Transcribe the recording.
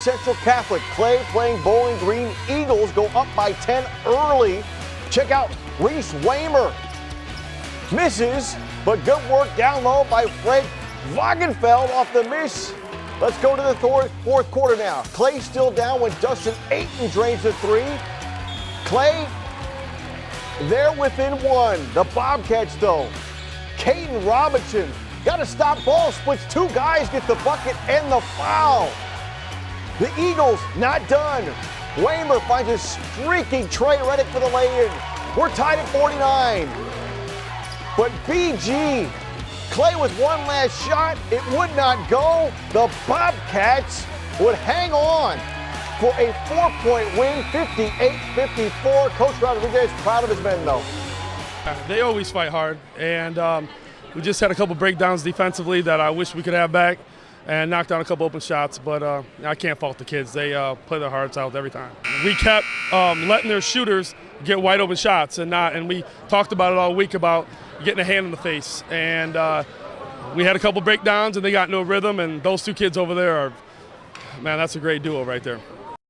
Central Catholic. Clay playing Bowling Green. Eagles go up by 10 early. Check out Reese Waymer. Misses, but good work down low by Fred Wagenfeld off the miss. Let's go to the fourth quarter now. Clay still down when Dustin Ayton drains the three. Clay, they're within one. The Bobcats, though. Caden Robinson, got a stop ball, splits two guys, gets the bucket and the foul. The Eagles not done. Waymer finds a streaking Trey Reddick for the lay-in. We're tied at 49. But BG, Clay with one last shot, it would not go. The Bobcats would hang on for a 4-point win, 58-54. Coach Rodriguez proud of his men, though. They always fight hard, and we just had a couple breakdowns defensively that I wish we could have back and knocked down a couple open shots, but I can't fault the kids. They play their hearts out every time. We kept letting their shooters get wide open shots, and we talked about it all week about getting a hand in the face. And we had a couple breakdowns, and they got no rhythm, and those two kids over there are, man, that's a great duo right there.